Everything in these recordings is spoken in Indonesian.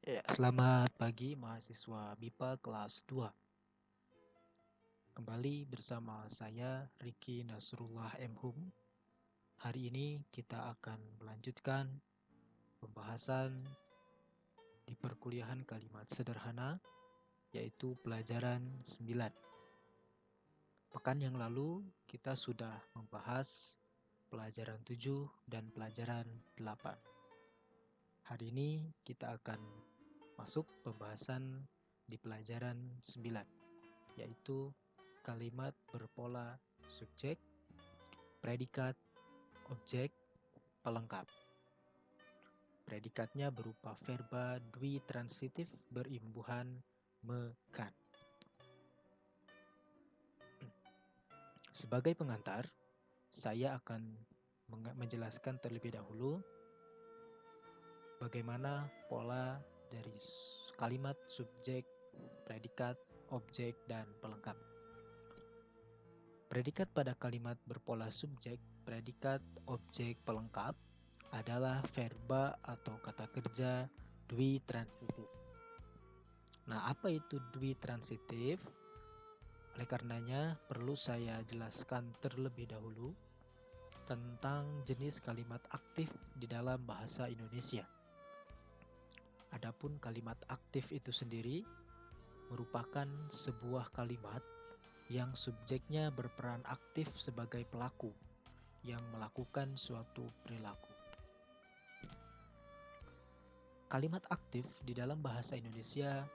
Ya, selamat pagi mahasiswa BIPA kelas 2. Kembali bersama saya Riki Nasrullah M. Hum. Hari ini kita akan melanjutkan pembahasan di perkuliahan kalimat sederhana, yaitu pelajaran 9. Pekan yang lalu kita sudah membahas pelajaran 7 dan pelajaran 8. Hari ini kita akan masuk pembahasan di pelajaran 9, yaitu kalimat berpola subjek, predikat, objek, pelengkap. Predikatnya berupa verba dwi transitif berimbuhan me-kan. Sebagai pengantar, saya akan menjelaskan terlebih dahulu bagaimana pola dari kalimat subjek, predikat, objek, dan pelengkap. Predikat pada kalimat berpola subjek, predikat, objek, pelengkap adalah verba atau kata kerja dwi transitif. Nah, apa itu dwi transitif? Oleh karenanya, perlu saya jelaskan terlebih dahulu tentang jenis kalimat aktif di dalam bahasa Indonesia. Adapun kalimat aktif itu sendiri merupakan sebuah kalimat yang subjeknya berperan aktif sebagai pelaku yang melakukan suatu perilaku. Kalimat aktif di dalam bahasa Indonesia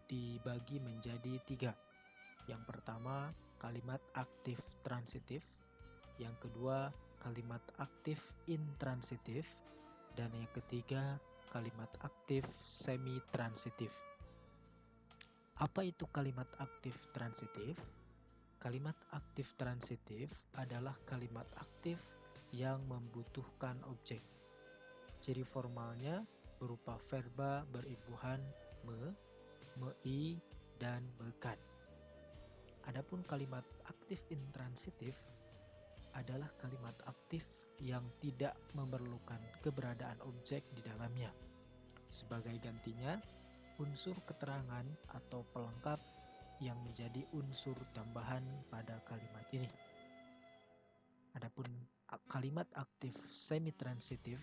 dibagi menjadi 3. Yang pertama, kalimat aktif transitif. Yang kedua, kalimat aktif intransitif. Dan yang ketiga, kalimat aktif semi-transitif. Apa itu kalimat aktif transitif? Kalimat aktif transitif adalah kalimat aktif yang membutuhkan objek. Ciri formalnya berupa verba berimbuhan me, mei, dan me-kan. Adapun kalimat aktif intransitif adalah kalimat aktif yang tidak memerlukan keberadaan objek di dalamnya. Sebagai gantinya, unsur keterangan atau pelengkap yang menjadi unsur tambahan pada kalimat ini. Adapun kalimat aktif semi-transitif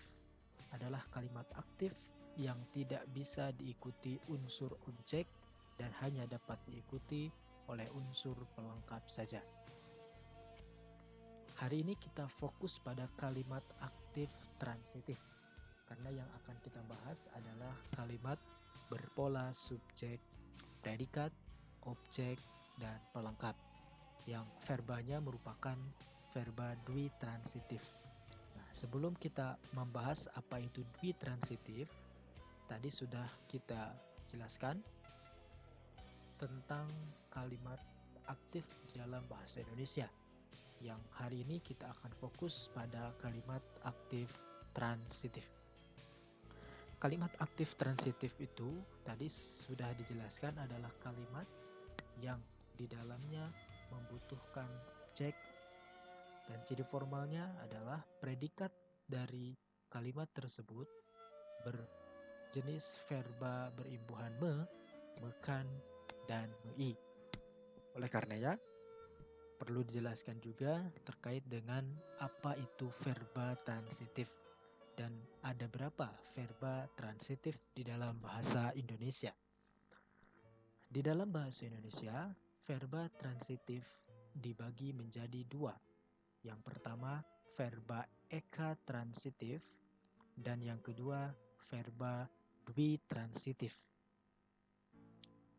adalah kalimat aktif yang tidak bisa diikuti unsur objek dan hanya dapat diikuti oleh unsur pelengkap saja. Hari ini kita fokus pada kalimat aktif transitif, karena yang akan kita bahas adalah kalimat berpola subjek, predikat, objek, dan pelengkap, yang verbanya merupakan verba dwi transitif. Nah, sebelum kita membahas apa itu dwi transitif, tadi sudah kita jelaskan tentang kalimat aktif dalam bahasa Indonesia. Yang hari ini kita akan fokus pada kalimat aktif transitif. Kalimat aktif transitif itu tadi sudah dijelaskan adalah kalimat yang di dalamnya membutuhkan objek, dan ciri formalnya adalah predikat dari kalimat tersebut berjenis verba berimbuhan me, me-kan, dan mei. Oleh karenanya, perlu dijelaskan juga terkait dengan apa itu verba transitif dan ada berapa verba transitif di dalam bahasa Indonesia. Di dalam bahasa Indonesia, verba transitif dibagi menjadi 2. Yang pertama, verba eka transitif, dan yang kedua, verba dwi transitif.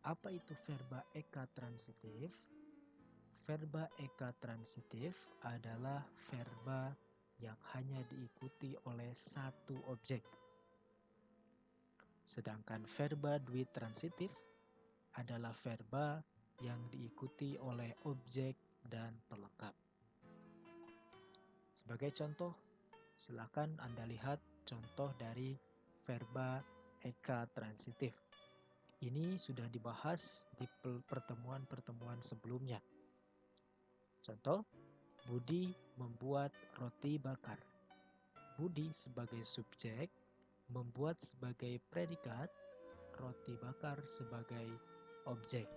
Apa itu verba eka transitif? Verba eka transitif adalah verba yang hanya diikuti oleh satu objek. Sedangkan verba dwi transitif adalah verba yang diikuti oleh objek dan pelengkap. Sebagai contoh, silakan Anda lihat contoh dari verba eka transitif. Ini sudah dibahas di pertemuan-pertemuan sebelumnya. Contoh, Budi membuat roti bakar. Budi sebagai subjek, membuat sebagai predikat, roti bakar sebagai objek.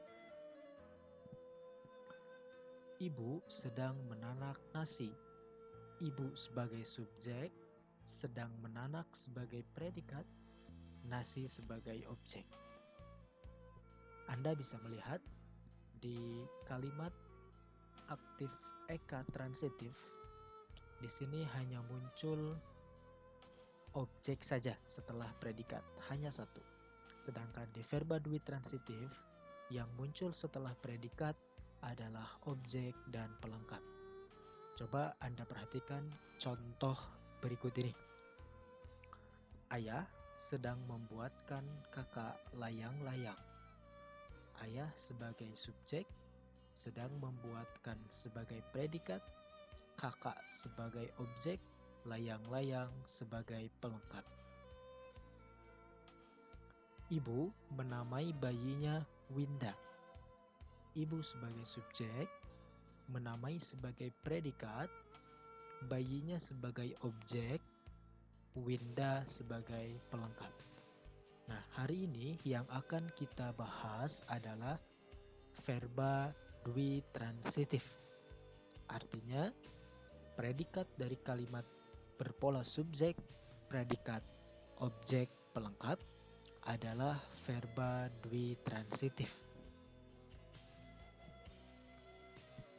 Ibu sedang menanak nasi. Ibu sebagai subjek, sedang menanak sebagai predikat, nasi sebagai objek. Anda bisa melihat di kalimat aktif eka transitif, di sini hanya muncul objek saja setelah predikat, hanya satu. Sedangkan di verba dwi transitif, yang muncul setelah predikat adalah objek dan pelengkap. Coba Anda perhatikan contoh berikut ini. Ayah sedang membuatkan kakak layang-layang. Ayah sebagai subjek sedang membuatkan sebagai predikat, kakak sebagai objek, layang-layang sebagai pelengkap. Ibu menamai bayinya Winda. Ibu sebagai subjek, menamai sebagai predikat, bayinya sebagai objek, Winda sebagai pelengkap. Nah, hari ini yang akan kita bahas adalah verba dwi transitif. Artinya, predikat dari kalimat berpola subjek, predikat, objek, pelengkap adalah verba dwi transitif.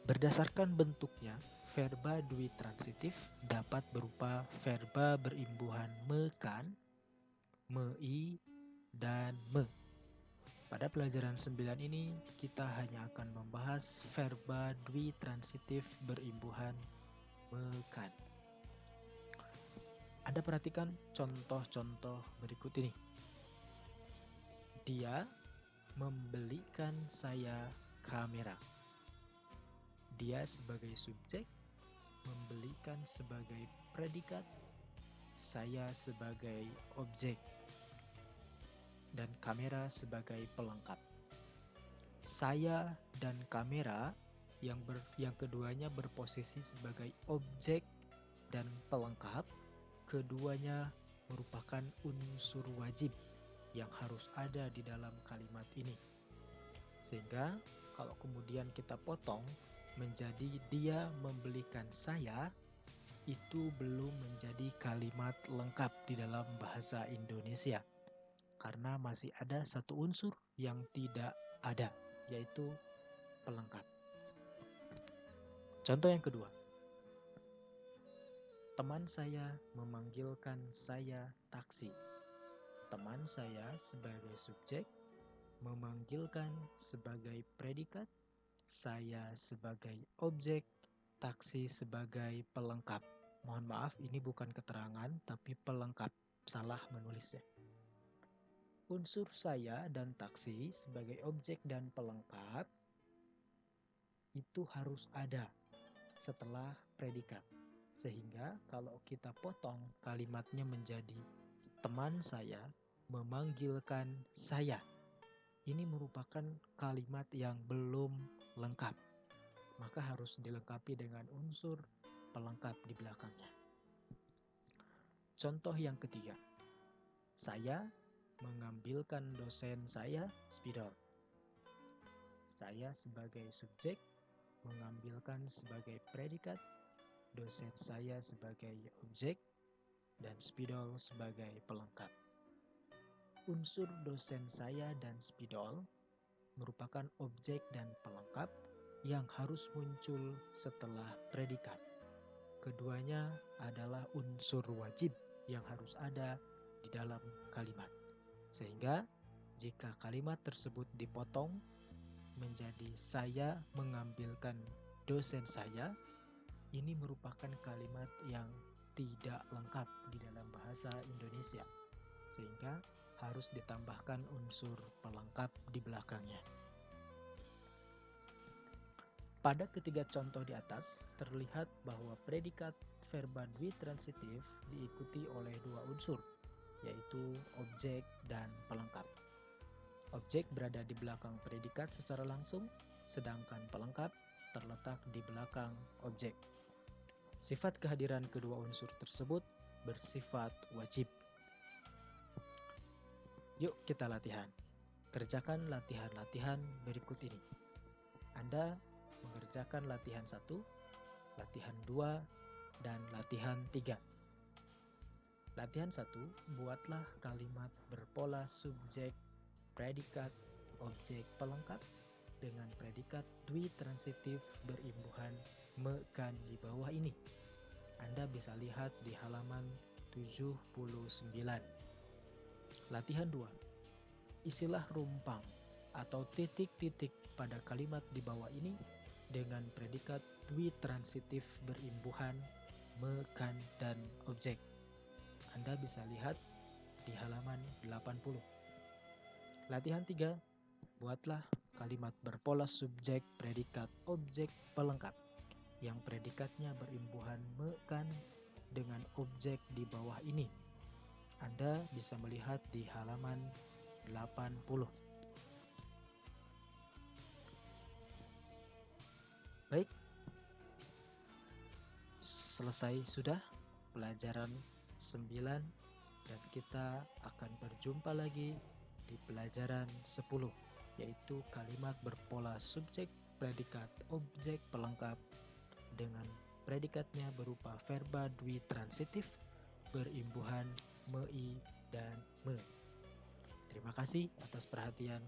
Berdasarkan bentuknya, verba dwi transitif dapat berupa verba berimbuhan me-kan, me-i, dan me. Pada pelajaran 9 ini, kita hanya akan membahas verba dwi transitif berimbuhan me-kan. Anda perhatikan contoh-contoh berikut ini. Dia membelikan saya kamera. Dia sebagai subjek membelikan sebagai predikat, saya sebagai objek, dan kamera sebagai pelengkap. Saya dan kamera yang keduanya berposisi sebagai objek dan pelengkap, keduanya merupakan unsur wajib yang harus ada di dalam kalimat ini. Sehingga kalau kemudian kita potong menjadi dia membelikan saya, itu belum menjadi kalimat lengkap di dalam bahasa Indonesia. Karena masih ada satu unsur yang tidak ada, yaitu pelengkap. Contoh yang kedua. Teman saya memanggilkan saya taksi. Teman saya sebagai subjek memanggilkan sebagai predikat, saya sebagai objek, taksi sebagai pelengkap. Mohon maaf, ini bukan keterangan tapi pelengkap. Salah menulisnya. Unsur saya dan taksi sebagai objek dan pelengkap itu harus ada setelah predikat. Sehingga kalau kita potong kalimatnya menjadi teman saya memanggilkan saya, ini merupakan kalimat yang belum lengkap. Maka harus dilengkapi dengan unsur pelengkap di belakangnya. Contoh yang ketiga. Saya mengambilkan dosen saya spidol. Saya sebagai subjek mengambilkan sebagai predikat, dosen saya sebagai objek, dan spidol sebagai pelengkap. Unsur dosen saya dan spidol merupakan objek dan pelengkap yang harus muncul setelah predikat. Keduanya adalah unsur wajib yang harus ada di dalam kalimat. Sehingga jika kalimat tersebut dipotong menjadi saya mengambilkan dosen saya, ini merupakan kalimat yang tidak lengkap di dalam bahasa Indonesia, sehingga harus ditambahkan unsur pelengkap di belakangnya. Pada ketiga contoh di atas, terlihat bahwa predikat verba dwi transitif diikuti oleh dua unsur, yaitu objek dan pelengkap. Objek berada di belakang predikat secara langsung, sedangkan pelengkap terletak di belakang objek. Sifat kehadiran kedua unsur tersebut bersifat wajib. Yuk kita latihan. Kerjakan latihan-latihan berikut ini. Anda mengerjakan latihan 1, latihan 2, dan latihan 3. Latihan 1, buatlah kalimat berpola subjek, predikat, objek pelengkap dengan predikat dwi transitif berimbuhan me kan di bawah ini. Anda bisa lihat di halaman 79. Latihan 2. Isilah rumpang atau titik-titik pada kalimat di bawah ini dengan predikat dwi transitif berimbuhan me kan dan objek. Anda bisa lihat di halaman 80. Latihan 3. Buatlah kalimat berpola subjek, predikat, objek pelengkap yang predikatnya berimbuhan me kan dengan objek di bawah ini. Anda bisa melihat di halaman 80. Baik, selesai sudah pelajaran 9 dan kita akan berjumpa lagi di pelajaran 10, yaitu kalimat berpola subjek, predikat, objek pelengkap dengan predikatnya berupa verba dwi transitif berimbuhan mei dan me. Terima kasih atas perhatian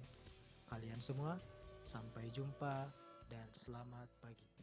kalian semua. Sampai jumpa dan selamat pagi.